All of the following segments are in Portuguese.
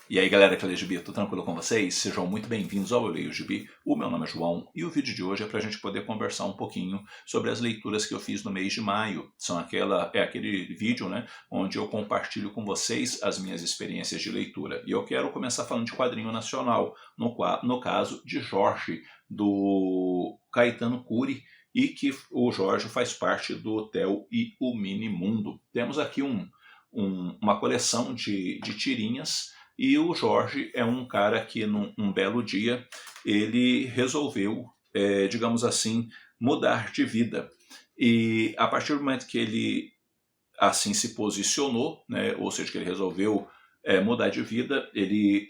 E aí galera que lê Gibi, tudo tranquilo com vocês? Sejam muito bem-vindos ao Eu Leio Gibi. O meu nome é João e o vídeo de hoje é para a gente poder conversar um pouquinho sobre as leituras que eu fiz no mês de maio. Aquele vídeo, né, onde eu compartilho com vocês as minhas experiências de leitura. E eu quero começar falando de quadrinho nacional, no caso de Jorge, do Caetano Cury, e que o Jorge faz parte do Theo e o Minimundo. Temos aqui uma coleção de tirinhas. E o Jorge é um cara que, num belo dia, ele resolveu, digamos assim, mudar de vida. E a partir do momento que ele assim se posicionou, né, ou seja, que ele resolveu mudar de vida, ele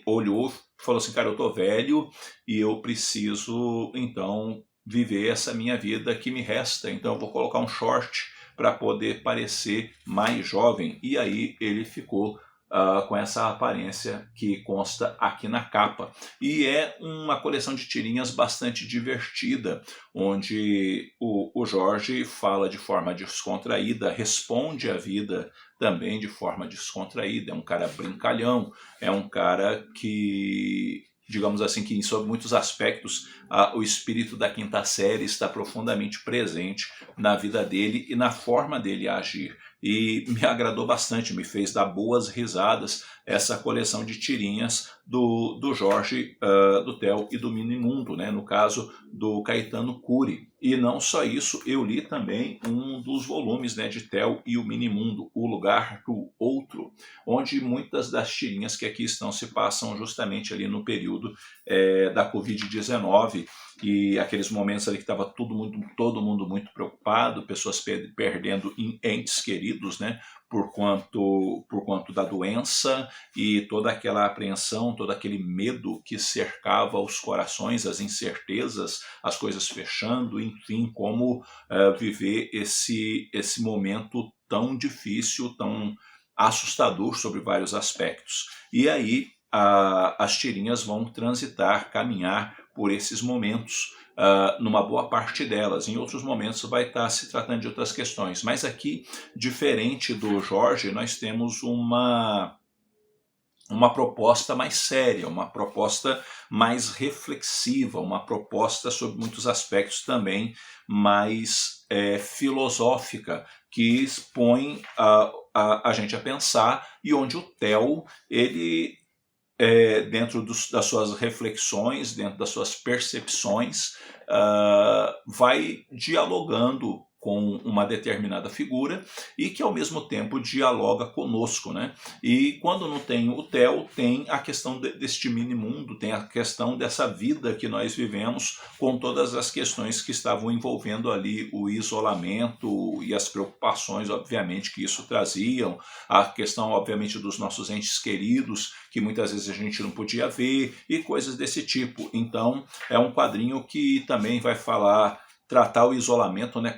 olhou e falou assim, cara, eu tô velho e eu preciso, então, viver essa minha vida que me resta. Então eu vou colocar um short para poder parecer mais jovem. E aí ele ficou com essa aparência que consta aqui na capa. E é uma coleção de tirinhas bastante divertida, onde o Jorge fala de forma descontraída, responde à vida também de forma descontraída, é um cara brincalhão, é um cara que, digamos assim, que em sob muitos aspectos o espírito da quinta série está profundamente presente na vida dele e na forma dele agir. E me agradou bastante, me fez dar boas risadas essa coleção de tirinhas do Jorge, do Theo e do Minimundo, né? No caso do Caetano Cury. E não só isso, eu li também um dos volumes, né, de Theo e o Minimundo, O Lugar do Outro, onde muitas das tirinhas que aqui estão se passam justamente ali no período da Covid-19, e aqueles momentos ali que estava todo mundo muito preocupado, pessoas perdendo entes queridos, né, por quanto da doença, e toda aquela apreensão, todo aquele medo que cercava os corações, as incertezas, as coisas fechando, enfim, como viver esse momento tão difícil, tão assustador sobre vários aspectos. E aí as tirinhas vão transitar, caminhar por esses momentos, numa boa parte delas. Em outros momentos vai estar se tratando de outras questões. Mas aqui, diferente do Jorge, nós temos uma proposta mais séria, uma proposta mais reflexiva, uma proposta sobre muitos aspectos também mais filosófica, que expõe a gente a pensar, e onde o Theo, ele dentro das suas reflexões, dentro das suas percepções, vai dialogando com uma determinada figura e que ao mesmo tempo dialoga conosco, né? E quando não tem o Theo, tem a questão deste mini-mundo, tem a questão dessa vida que nós vivemos, com todas as questões que estavam envolvendo ali o isolamento e as preocupações, obviamente, que isso traziam, a questão, obviamente, dos nossos entes queridos, que muitas vezes a gente não podia ver, e coisas desse tipo. Então, é um quadrinho que também vai tratar o isolamento, né,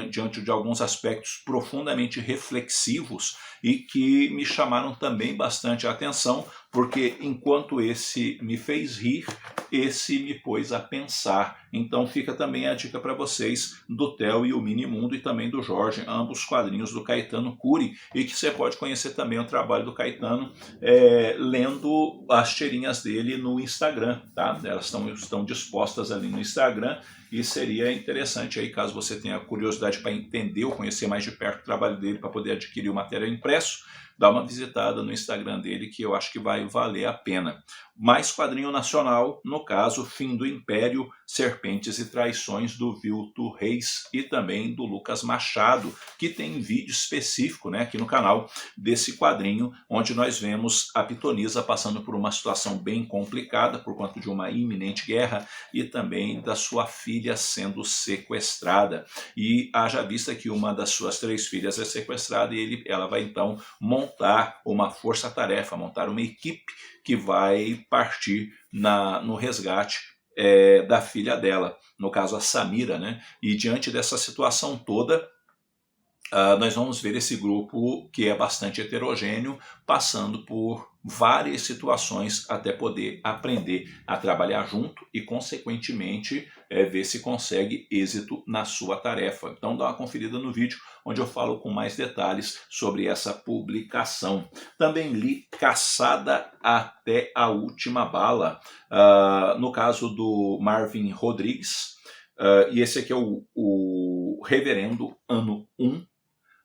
diante de alguns aspectos profundamente reflexivos e que me chamaram também bastante a atenção, porque enquanto esse me fez rir, esse me pôs a pensar. Então fica também a dica para vocês do Theo e o Minimundo, e também do Jorge, ambos quadrinhos do Caetano Cury, e que você pode conhecer também o trabalho do Caetano lendo as tirinhas dele no Instagram, tá? Elas estão dispostas ali no Instagram, e seria interessante aí, caso você tenha curiosidade para entender ou conhecer mais de perto o trabalho dele, para poder adquirir o material impresso, dá uma visitada no Instagram dele, que eu acho que vai valer a pena. Mais quadrinho nacional, no caso, Fim do Império, Serpentes e Traições, do Vilto Reis e também do Lucas Machado, que tem vídeo específico, né, aqui no canal, desse quadrinho, onde nós vemos a Pitonisa passando por uma situação bem complicada por conta de uma iminente guerra, e também da sua filha sendo sequestrada. E haja vista que uma das suas 3 filhas é sequestrada, e ela vai então montar uma força-tarefa, montar uma equipe que vai partir no resgate da filha dela, no caso a Samira, né? E diante dessa situação toda, nós vamos ver esse grupo que é bastante heterogêneo, passando por várias situações até poder aprender a trabalhar junto e, consequentemente, ver se consegue êxito na sua tarefa. Então dá uma conferida no vídeo, onde eu falo com mais detalhes sobre essa publicação. Também li Caçada até a Última Bala, no caso do Marvin Rodrigues, e esse aqui é o Reverendo Ano 1.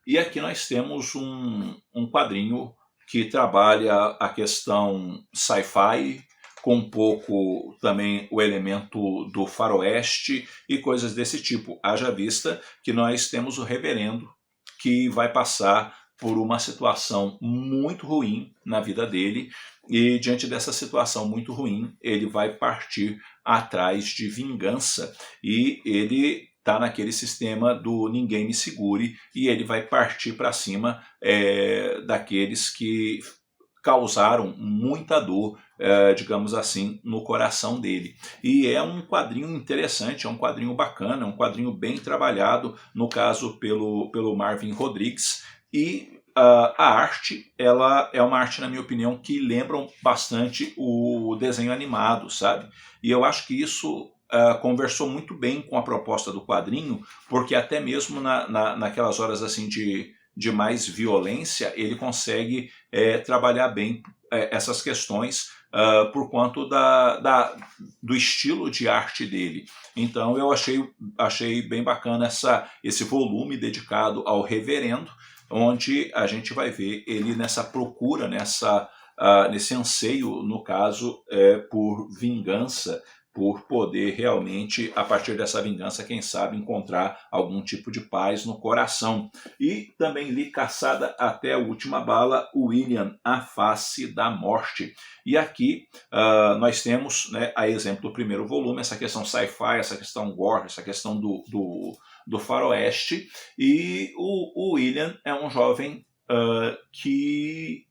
E aqui nós temos um quadrinho que trabalha a questão sci-fi, com um pouco também o elemento do faroeste e coisas desse tipo. Haja vista que nós temos o reverendo que vai passar por uma situação muito ruim na vida dele, e diante dessa situação muito ruim, ele vai partir atrás de vingança, e ele está naquele sistema do ninguém me segure, e ele vai partir para cima daqueles que causaram muita dor, digamos assim, no coração dele. E é um quadrinho interessante, é um quadrinho bacana, é um quadrinho bem trabalhado, no caso pelo Marvin Rodrigues, e a arte, ela é uma arte, na minha opinião, que lembra bastante o desenho animado, sabe? E eu acho que isso conversou muito bem com a proposta do quadrinho, porque até mesmo naquelas horas assim de mais violência, ele consegue trabalhar bem essas questões por conta do estilo de arte dele. Então eu achei bem bacana esse volume dedicado ao reverendo, onde a gente vai ver ele nessa procura, nesse anseio, no caso, por vingança, por poder realmente, a partir dessa vingança, quem sabe, encontrar algum tipo de paz no coração. E também li Caçada até a Última Bala, William, A Face da Morte. E aqui nós temos, né, a exemplo do primeiro volume, essa questão sci-fi, essa questão gore, essa questão do faroeste, e o William é um jovem que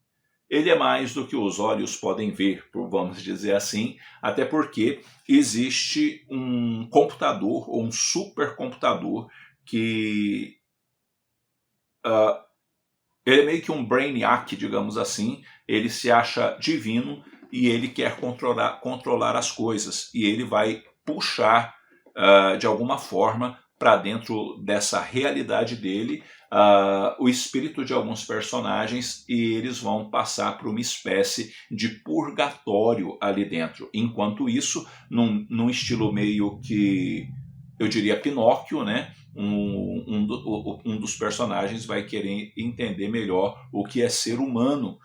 ele é mais do que os olhos podem ver, vamos dizer assim, até porque existe um computador, ou um supercomputador, que ele é meio que um brainiac, digamos assim. Ele se acha divino e ele quer controlar as coisas, e ele vai puxar de alguma forma para dentro dessa realidade dele o espírito de alguns personagens, e eles vão passar por uma espécie de purgatório ali dentro. Enquanto isso, num estilo meio que, eu diria, Pinóquio, né? Um dos personagens vai querer entender melhor o que é ser humano,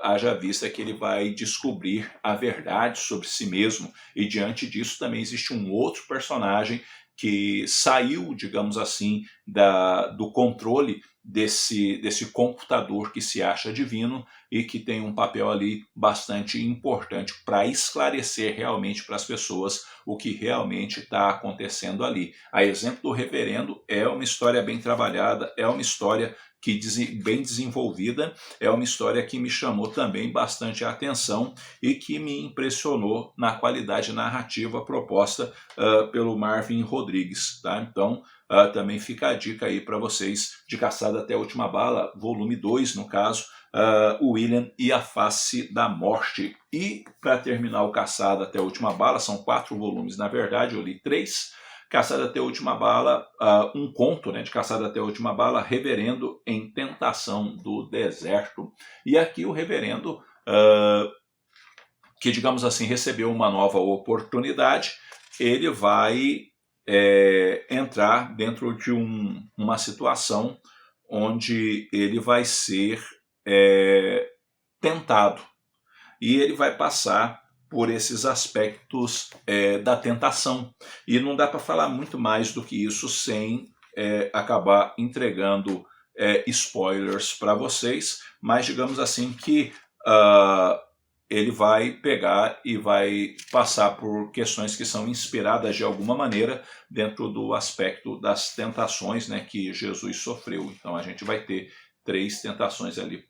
haja vista que ele vai descobrir a verdade sobre si mesmo, e diante disso também existe um outro personagem que saiu, digamos assim, do controle desse computador que se acha divino, e que tem um papel ali bastante importante para esclarecer realmente para as pessoas o que realmente está acontecendo ali. A exemplo do reverendo, é uma história bem trabalhada, é uma história bem desenvolvida, é uma história que me chamou também bastante a atenção e que me impressionou na qualidade narrativa proposta pelo Marvin Rodrigues, tá? Então, também fica a dica aí para vocês de Caçada até a Última Bala, volume 2, no caso, o William e a Face da Morte. E para terminar o Caçada até a Última Bala, são 4 volumes, na verdade, eu li 3. Caçada até a Última Bala, um conto, né, de Caçada até a Última Bala, Reverendo em Tentação do Deserto. E aqui o reverendo, que, digamos assim, recebeu uma nova oportunidade, ele vai entrar dentro de uma situação onde ele vai ser tentado, e ele vai passar por esses aspectos da tentação. E não dá para falar muito mais do que isso sem acabar entregando spoilers para vocês, mas digamos assim que ele vai pegar e vai passar por questões que são inspiradas de alguma maneira dentro do aspecto das tentações, né, que Jesus sofreu. Então a gente vai ter 3 tentações ali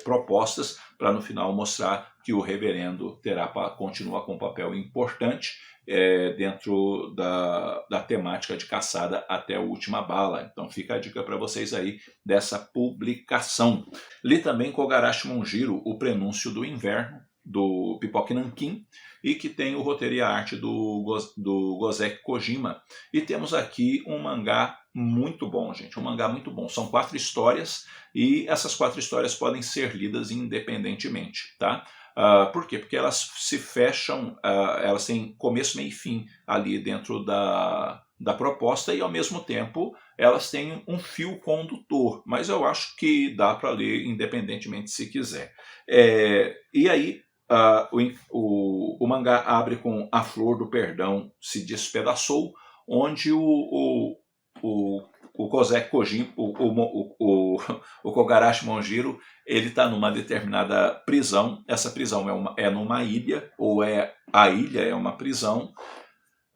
propostas para no final mostrar que o reverendo continua com um papel importante dentro da temática de caçada até a última bala. Então fica a dica para vocês aí dessa publicação. Li também Kogarashi Monjiro, O Prenúncio do Inverno, do Pipoque Nankin, e que tem o roteiro e a arte do Gozeki Kojima. E temos aqui um mangá muito bom, gente, um mangá muito bom. São 4 histórias e essas 4 histórias podem ser lidas independentemente, tá? Por quê? Porque elas se fecham, elas têm começo, meio e fim ali dentro da proposta e ao mesmo tempo elas têm um fio condutor, mas eu acho que dá para ler independentemente se quiser. E aí o mangá abre com A Flor do Perdão se Despedaçou, onde o Gozeki Kojima, o Kogarashi Monjiro, ele está numa determinada prisão. Essa prisão é numa ilha, ou a ilha é uma prisão,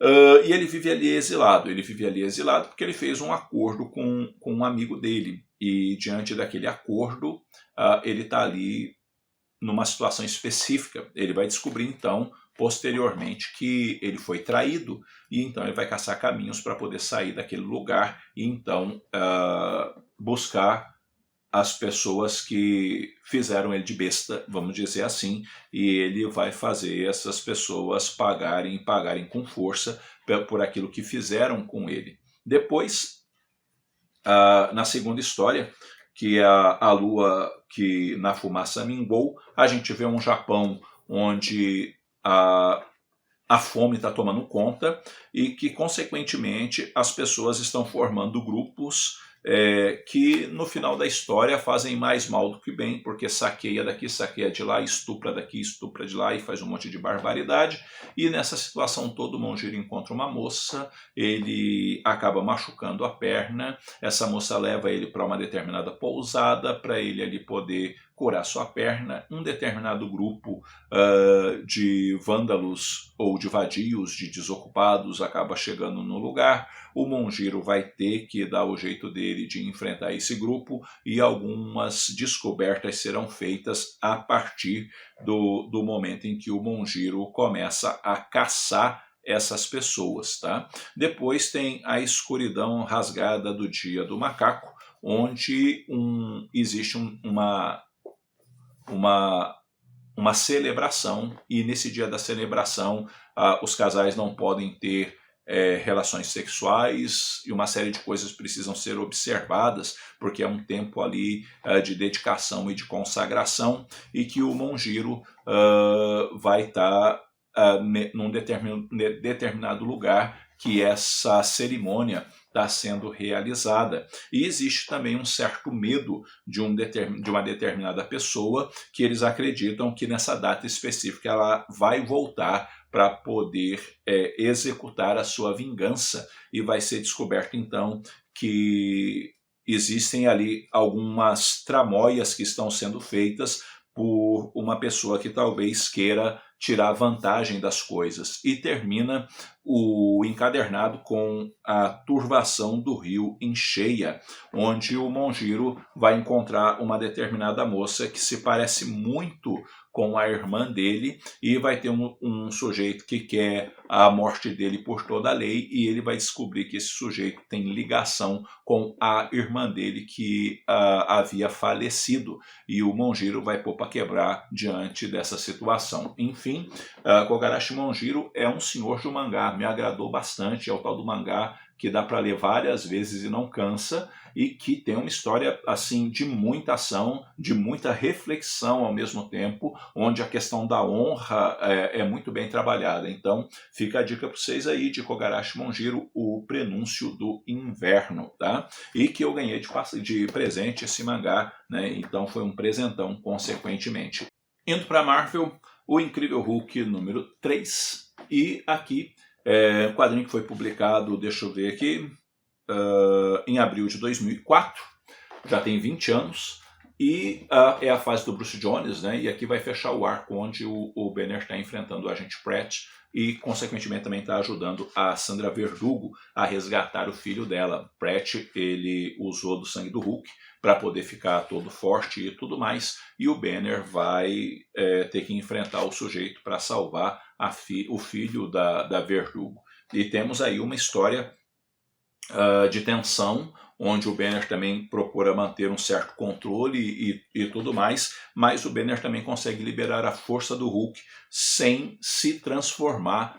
e ele vive ali exilado. Ele vive ali exilado porque ele fez um acordo com um amigo dele, e diante daquele acordo, ele está ali numa situação específica. Ele vai descobrir, então, posteriormente, que ele foi traído, e então ele vai caçar caminhos para poder sair daquele lugar e então buscar as pessoas que fizeram ele de besta, vamos dizer assim, e ele vai fazer essas pessoas pagarem com força por aquilo que fizeram com ele. Depois, na segunda história, que é a lua que na fumaça mingou, a gente vê um Japão onde a fome está tomando conta e que, consequentemente, as pessoas estão formando grupos que, no final da história, fazem mais mal do que bem, porque saqueia daqui, saqueia de lá, estupra daqui, estupra de lá e faz um monte de barbaridade. E nessa situação toda, o Monjiro encontra uma moça, ele acaba machucando a perna, essa moça leva ele para uma determinada pousada para ele ali poder curar sua perna. Um determinado grupo de vândalos ou de vadios, de desocupados, acaba chegando no lugar. O Monjiro vai ter que dar o jeito dele de enfrentar esse grupo e algumas descobertas serão feitas a partir do momento em que o Monjiro começa a caçar essas pessoas, tá? Depois tem A Escuridão Rasgada do Dia do Macaco, onde existe uma celebração, e nesse dia da celebração os casais não podem ter relações sexuais e uma série de coisas precisam ser observadas, porque é um tempo ali de dedicação e de consagração, e que o Monjiro vai estar num determinado lugar que essa cerimônia está sendo realizada. E existe também um certo medo de uma determinada pessoa, que eles acreditam que nessa data específica ela vai voltar para poder executar a sua vingança, e vai ser descoberto então que existem ali algumas tramóias que estão sendo feitas por uma pessoa que talvez queira tirar vantagem das coisas. E termina o encadernado com a turvação do rio em cheia, onde o Monjiro vai encontrar uma determinada moça que se parece muito com a irmã dele, e vai ter um sujeito que quer a morte dele por toda a lei, e ele vai descobrir que esse sujeito tem ligação com a irmã dele que havia falecido, e o Monjiro vai pôr para quebrar diante dessa situação. Enfim, Kogarashi Monjiro é um senhor do mangá, me agradou bastante, é o tal do mangá que dá para ler várias vezes e não cansa, e que tem uma história assim de muita ação, de muita reflexão ao mesmo tempo, onde a questão da honra é muito bem trabalhada. Então fica a dica para vocês aí de Kogarashi Monjiro, O Prenúncio do Inverno, tá? E que eu ganhei de presente esse mangá, né? Então foi um presentão consequentemente. Indo para Marvel, O Incrível Hulk número 3, e aqui um quadrinho que foi publicado, deixa eu ver aqui, em abril de 2004, já tem 20 anos, E é a fase do Bruce Jones, né? E aqui vai fechar o arco onde o Banner está enfrentando o agente Pratt e, consequentemente, também está ajudando a Sandra Verdugo a resgatar o filho dela. Pratt, ele usou do sangue do Hulk para poder ficar todo forte e tudo mais, e o Banner vai ter que enfrentar o sujeito para salvar o filho da Verdugo. E temos aí uma história de tensão, onde o Banner também procura manter um certo controle e tudo mais, mas o Banner também consegue liberar a força do Hulk sem se transformar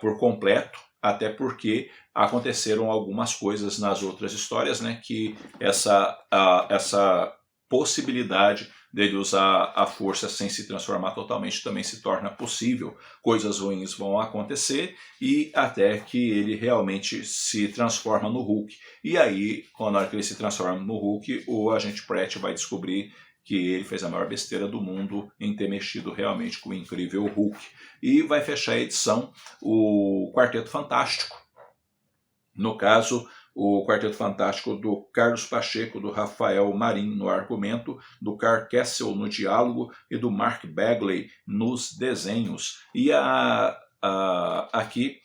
por completo, até porque aconteceram algumas coisas nas outras histórias, né, que essa possibilidade dele usar a força sem se transformar totalmente também se torna possível. Coisas ruins vão acontecer e até que ele realmente se transforma no Hulk. E aí, quando na hora que ele se transforma no Hulk, o agente Pratt vai descobrir que ele fez a maior besteira do mundo em ter mexido realmente com o incrível Hulk. E vai fechar a edição o Quarteto Fantástico. No caso, o Quarteto Fantástico do Carlos Pacheco, do Rafael Marim no argumento, do Karl Kessel no diálogo e do Mark Bagley nos desenhos. E aqui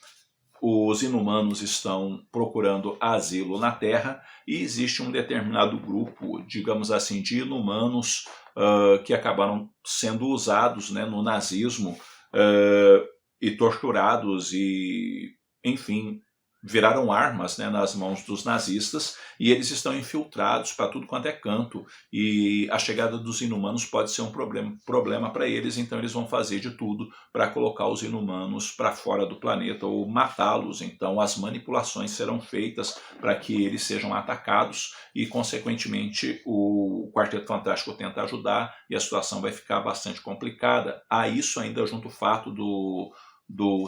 os inumanos estão procurando asilo na Terra e existe um determinado grupo, digamos assim, de inumanos que acabaram sendo usados, né, no nazismo e torturados e, enfim, viraram armas, né, nas mãos dos nazistas, e eles estão infiltrados para tudo quanto é canto, e a chegada dos inumanos pode ser um problema para eles, então eles vão fazer de tudo para colocar os inumanos para fora do planeta ou matá-los. Então as manipulações serão feitas para que eles sejam atacados e, consequentemente, o Quarteto Fantástico tenta ajudar e a situação vai ficar bastante complicada. A isso ainda junto o fato do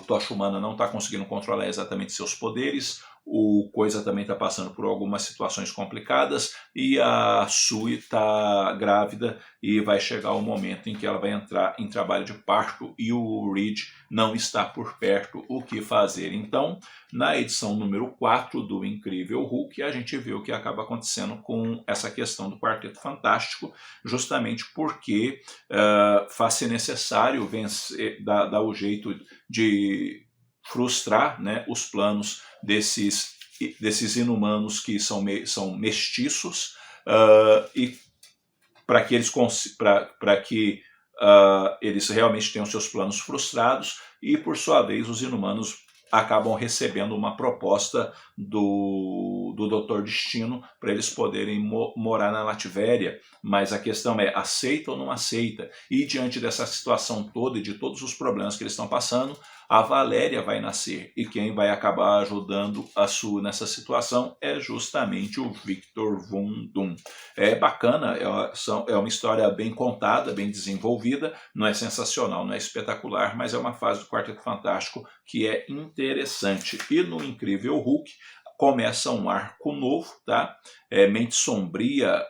Tocha Humana não está conseguindo controlar exatamente seus poderes, o Coisa também está passando por algumas situações complicadas e a Sui está grávida e vai chegar o momento em que ela vai entrar em trabalho de parto e o Reed não está por perto. O que fazer? Então, na edição número 4 do Incrível Hulk, a gente vê o que acaba acontecendo com essa questão do Quarteto Fantástico, justamente porque faz-se necessário vencer, dar o jeito de frustrar, né, os planos desses inumanos que são mestiços e para que eles realmente tenham seus planos frustrados e, por sua vez, os inumanos acabam recebendo uma proposta do Dr. Destino para eles poderem morar na Latvéria, mas a questão é, aceita ou não aceita? E diante dessa situação toda e de todos os problemas que eles estão passando, a Valéria vai nascer, e quem vai acabar ajudando a Sue nessa situação é justamente o Victor Von Doom. É bacana, é uma história bem contada, bem desenvolvida, não é sensacional, não é espetacular, mas é uma fase do Quarteto Fantástico que é interessante. E no Incrível Hulk começa um arco novo, tá? Mente Sombria,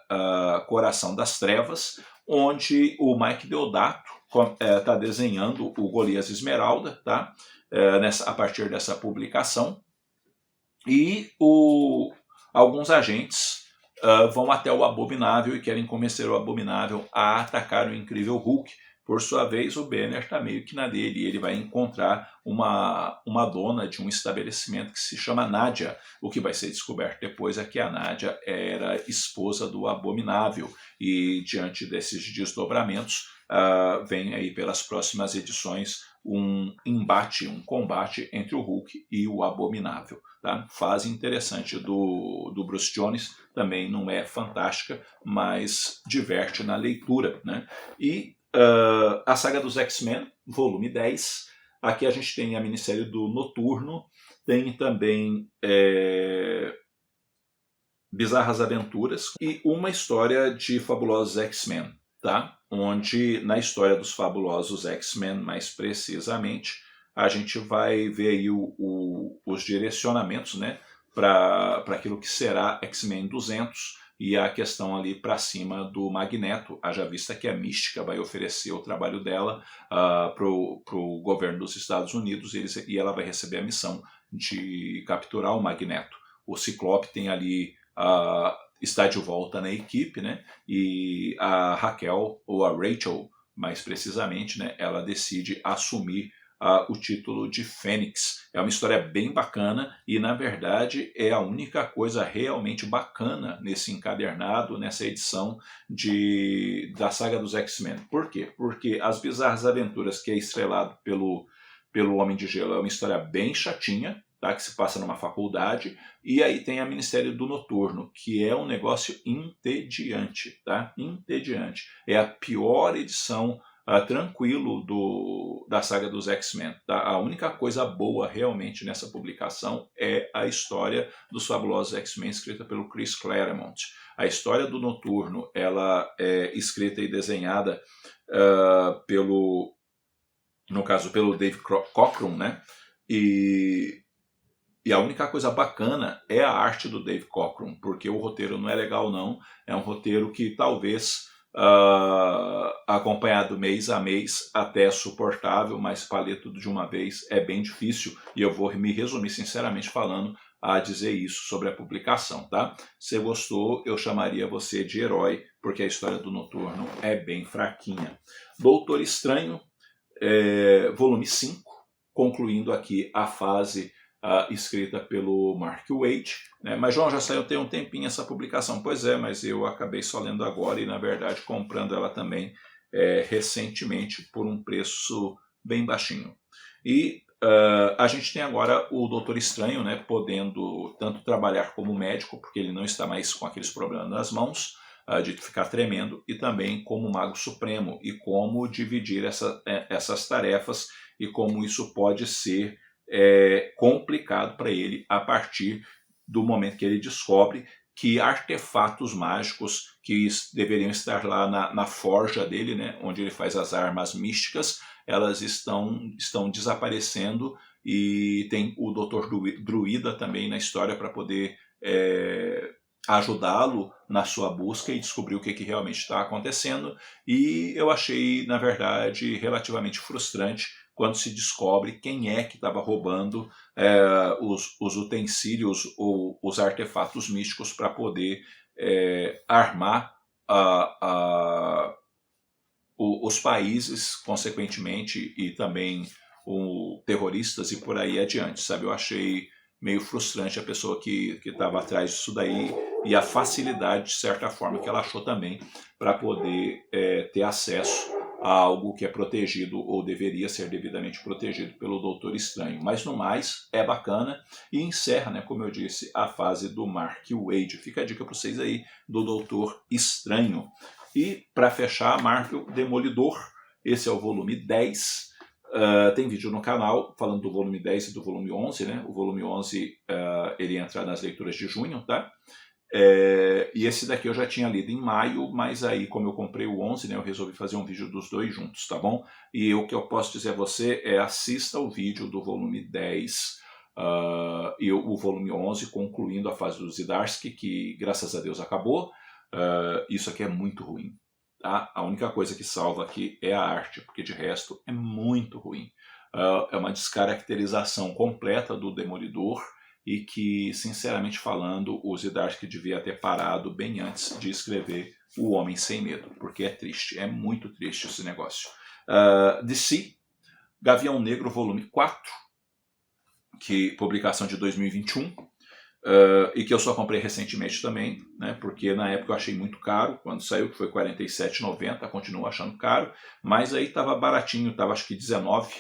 Coração das Trevas, onde o Mike Deodato está desenhando o Golias Esmeralda, tá? A partir dessa publicação. E alguns agentes vão até o Abominável e querem convencer o Abominável a atacar o Incrível Hulk. Por sua vez, o Banner está meio que na dele, e ele vai encontrar uma dona de um estabelecimento que se chama Nádia. O que vai ser descoberto depois é que a Nádia era esposa do Abominável, e diante desses desdobramentos, vem aí pelas próximas edições um combate entre o Hulk e o Abominável. Tá? Fase interessante do Bruce Jones, também não é fantástica, mas diverte na leitura, né? E a saga dos X-Men, volume 10. Aqui a gente tem a minissérie do Noturno, tem também Bizarras Aventuras e uma história de Fabulosos X-Men, tá? Onde na história dos Fabulosos X-Men, mais precisamente, a gente vai ver aí os direcionamentos, né, para aquilo que será X-Men 200, e a questão ali para cima do Magneto, haja vista que a Mística vai oferecer o trabalho dela para o governo dos Estados Unidos, e ela vai receber a missão de capturar o Magneto. O Ciclope tem ali está de volta na equipe, né? E a Raquel, ou a Rachel, mais precisamente, né? Ela decide assumir o título de Fênix. É uma história bem bacana e, na verdade, é a única coisa realmente bacana nesse encadernado, nessa edição da saga dos X-Men. Por quê? Porque As Bizarras Aventuras, que é estrelado pelo Homem de Gelo, é uma história bem chatinha, tá? Que se passa numa faculdade, e aí tem a Ministério do Noturno, que é um negócio entediante, tá? Entediante. É a pior edição tranquilo da saga dos X-Men. Tá? A única coisa boa realmente nessa publicação é a história dos fabulosos X-Men escrita pelo Chris Claremont. A história do Noturno, ela é escrita e desenhada no caso, pelo Dave Cockrum, né? E a única coisa bacana é a arte do Dave Cockrum, porque o roteiro não é legal não, é um roteiro que talvez acompanhado mês a mês até é suportável, mas fazer tudo de uma vez é bem difícil, e eu vou me resumir sinceramente falando a dizer isso sobre a publicação, tá? Se gostou, eu chamaria você de herói, porque a história do Noturno é bem fraquinha. Doutor Estranho, volume 5, concluindo aqui a fase escrita pelo Mark Waid, né? Mas João, já saiu tem um tempinho essa publicação. Pois é, mas eu acabei só lendo agora e na verdade comprando ela também recentemente por um preço bem baixinho. E a gente tem agora o Doutor Estranho, né, podendo tanto trabalhar como médico, porque ele não está mais com aqueles problemas nas mãos, de ficar tremendo, e também como Mago Supremo, e como dividir essas tarefas, e como isso pode ser complicado para ele a partir do momento que ele descobre que artefatos mágicos que deveriam estar lá na forja dele, né, onde ele faz as armas místicas, elas estão desaparecendo, e tem o Dr. Druida também na história para poder ajudá-lo na sua busca e descobrir o que realmente está acontecendo. E eu achei, na verdade, relativamente frustrante quando se descobre quem é que estava roubando os utensílios ou os artefatos místicos para poder armar os países, consequentemente, e também terroristas e por aí adiante, sabe? Eu achei meio frustrante a pessoa que estava atrás disso daí, e a facilidade, de certa forma, que ela achou também para poder ter acesso a algo que é protegido ou deveria ser devidamente protegido pelo Doutor Estranho. Mas no mais, é bacana e encerra, né, como eu disse, a fase do Mark Waid. Fica a dica para vocês aí do Doutor Estranho. E para fechar, Marvel Demolidor, esse é o volume 10. Tem vídeo no canal falando do volume 10 e do volume 11, né? O volume 11 ele entra nas leituras de junho, tá? E esse daqui eu já tinha lido em maio, mas aí como eu comprei o 11, né, eu resolvi fazer um vídeo dos dois juntos, tá bom? E o que eu posso dizer a você é assista o vídeo do volume 10 e o volume 11, concluindo a fase do Zdarsky, que graças a Deus acabou. Isso aqui é muito ruim. Tá? A única coisa que salva aqui é a arte, porque de resto é muito ruim. É uma descaracterização completa do Demolidor, e que, sinceramente falando, o Zdarsky devia ter parado bem antes de escrever O Homem Sem Medo, porque é triste, é muito triste esse negócio. DC, Gavião Negro, volume 4, publicação de 2021, e que eu só comprei recentemente também, né, porque na época eu achei muito caro, quando saiu, que foi R$ 47,90, continuo achando caro, mas aí estava baratinho, estava acho que 19,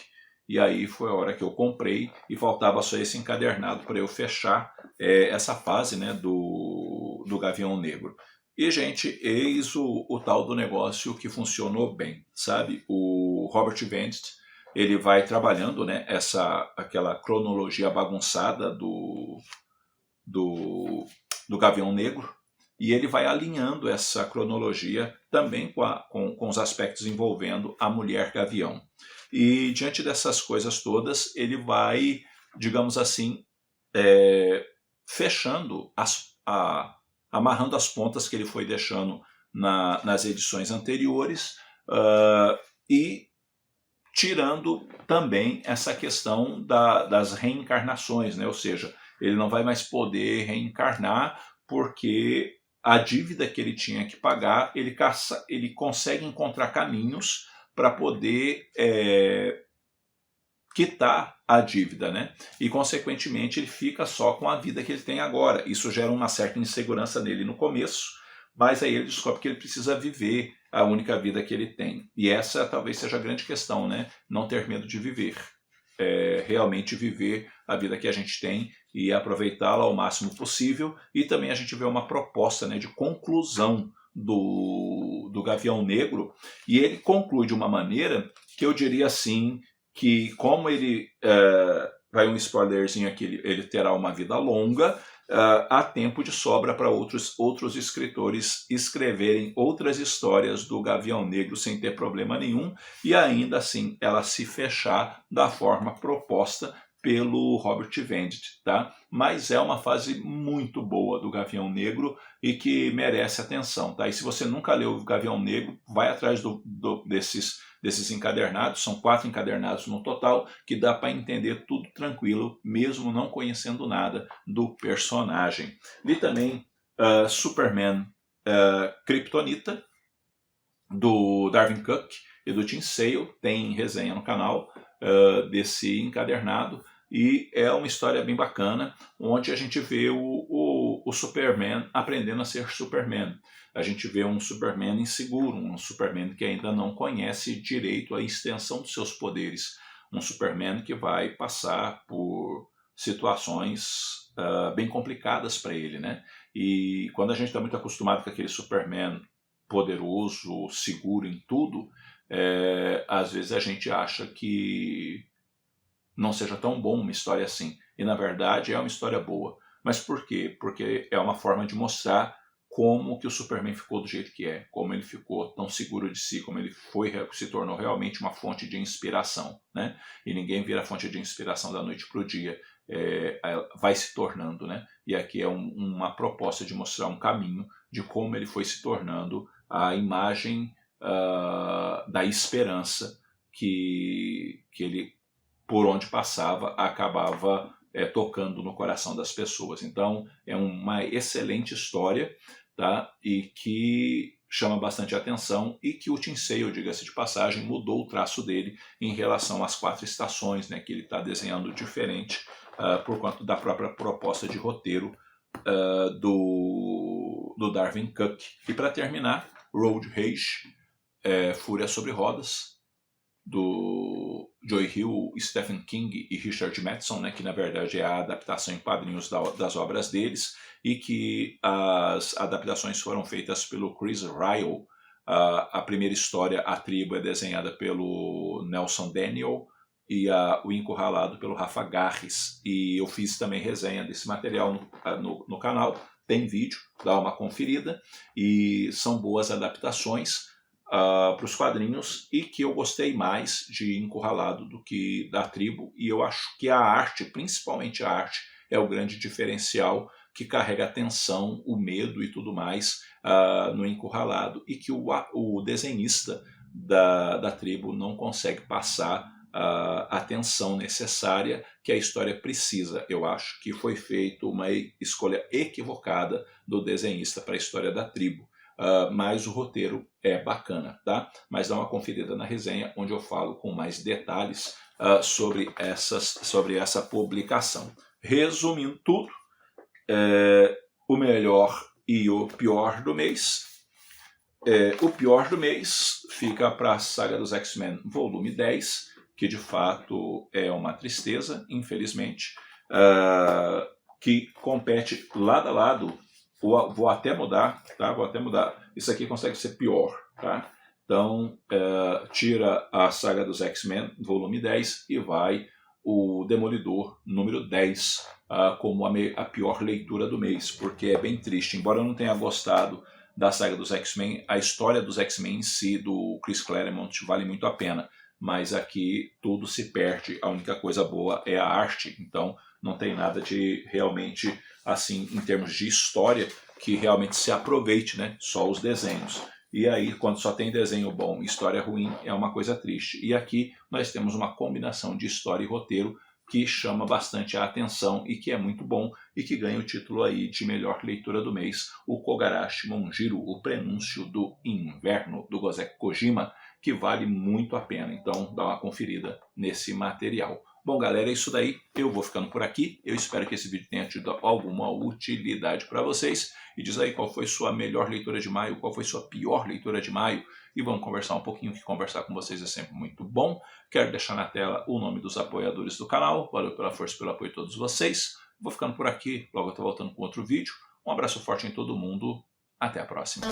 e aí foi a hora que eu comprei, e faltava só esse encadernado para eu fechar essa fase, né, do Gavião Negro. E, gente, eis o tal do negócio que funcionou bem, sabe? O Robert Venditt, ele vai trabalhando, né, aquela cronologia bagunçada do Gavião Negro, e ele vai alinhando essa cronologia também com os aspectos envolvendo a mulher Gavião. E diante dessas coisas todas, ele vai, digamos assim, fechando, amarrando as pontas que ele foi deixando nas edições anteriores, e tirando também essa questão das reencarnações, né? Ou seja, ele não vai mais poder reencarnar porque a dívida que ele tinha que pagar, ele consegue encontrar caminhos para poder quitar a dívida, né? E, consequentemente, ele fica só com a vida que ele tem agora. Isso gera uma certa insegurança nele no começo, mas aí ele descobre que ele precisa viver a única vida que ele tem. E essa talvez seja a grande questão, né? Não ter medo de viver. Realmente viver a vida que a gente tem e aproveitá-la ao máximo possível. E também a gente vê uma proposta, né, de conclusão do Gavião Negro, e ele conclui de uma maneira que eu diria assim, que como ele, vai um spoilerzinho aqui, ele terá uma vida longa, há tempo de sobra para outros escritores escreverem outras histórias do Gavião Negro sem ter problema nenhum, e ainda assim ela se fechar da forma proposta pelo Robert Vendit, tá? Mas é uma fase muito boa do Gavião Negro e que merece atenção, tá? E se você nunca leu o Gavião Negro, vai atrás desses encadernados, são 4 encadernados no total, que dá para entender tudo tranquilo, mesmo não conhecendo nada do personagem. Li também Superman Kryptonita, do Darwin Cook e do Tim Sale, tem resenha no canal desse encadernado, e é uma história bem bacana, onde a gente vê o Superman aprendendo a ser Superman. A gente vê um Superman inseguro, um Superman que ainda não conhece direito a extensão dos seus poderes, um Superman que vai passar por situações bem complicadas para ele, né? E quando a gente está muito acostumado com aquele Superman poderoso, seguro em tudo, às vezes a gente acha que não seja tão bom uma história assim. E na verdade é uma história boa. Mas por quê? Porque é uma forma de mostrar como que o Superman ficou do jeito que é, como ele ficou tão seguro de si, como ele se tornou realmente uma fonte de inspiração, né? E ninguém vira fonte de inspiração da noite para o dia, vai se tornando, né? E aqui é uma proposta de mostrar um caminho de como ele foi se tornando a imagem da esperança que ele, por onde passava, acabava tocando no coração das pessoas. Então é uma excelente história, tá? E que chama bastante atenção, e que o Tim Sale, diga-se de passagem, mudou o traço dele em relação às 4 estações, né, que ele está desenhando diferente por conta da própria proposta de roteiro do Darwin Cook. E para terminar, Road Rage, Fúria sobre Rodas, do Joe Hill, Stephen King e Richard Matheson, né, que na verdade é a adaptação em quadrinhos das obras deles, e que as adaptações foram feitas pelo Chris Ryall. A primeira história, A Tribo, é desenhada pelo Nelson Daniel, e o Encurralado pelo Rafa Garres. E eu fiz também resenha desse material no canal, tem vídeo, dá uma conferida, e são boas adaptações para os quadrinhos, e que eu gostei mais de Encurralado do que da Tribo, e eu acho que a arte, principalmente a arte, é o grande diferencial que carrega a tensão, o medo e tudo mais no Encurralado, e que o desenhista da Tribo não consegue passar a atenção necessária que a história precisa. Eu acho que foi feita uma escolha equivocada do desenhista para a história da Tribo. Mas o roteiro é bacana, tá? Mas dá uma conferida na resenha, onde eu falo com mais detalhes sobre essa publicação. Resumindo tudo, o melhor e o pior do mês. O pior do mês fica para a Saga dos X-Men volume 10, que de fato é uma tristeza, infelizmente, que compete lado a lado. Vou até mudar, tá? Vou até mudar. Isso aqui consegue ser pior, tá? Então, tira a Saga dos X-Men, volume 10, e vai o Demolidor, número 10, como a pior leitura do mês, porque é bem triste. Embora eu não tenha gostado da Saga dos X-Men, a história dos X-Men em si, do Chris Claremont, vale muito a pena. Mas aqui tudo se perde, a única coisa boa é a arte, então não tem nada de realmente, assim, em termos de história, que realmente se aproveite, né? Só os desenhos. E aí, quando só tem desenho bom e história ruim, é uma coisa triste. E aqui nós temos uma combinação de história e roteiro que chama bastante a atenção e que é muito bom e que ganha o título aí de melhor leitura do mês, o Kogarashi Monjiro, o Prenúncio do Inverno, do Gozeki Kojima, que vale muito a pena. Então dá uma conferida nesse material. Bom, galera, é isso daí. Eu vou ficando por aqui. Eu espero que esse vídeo tenha tido alguma utilidade para vocês. E diz aí qual foi sua melhor leitura de maio, qual foi sua pior leitura de maio. E vamos conversar um pouquinho, que conversar com vocês é sempre muito bom. Quero deixar na tela o nome dos apoiadores do canal. Valeu pela força e pelo apoio de todos vocês. Vou ficando por aqui. Logo eu estou voltando com outro vídeo. Um abraço forte em todo mundo. Até a próxima.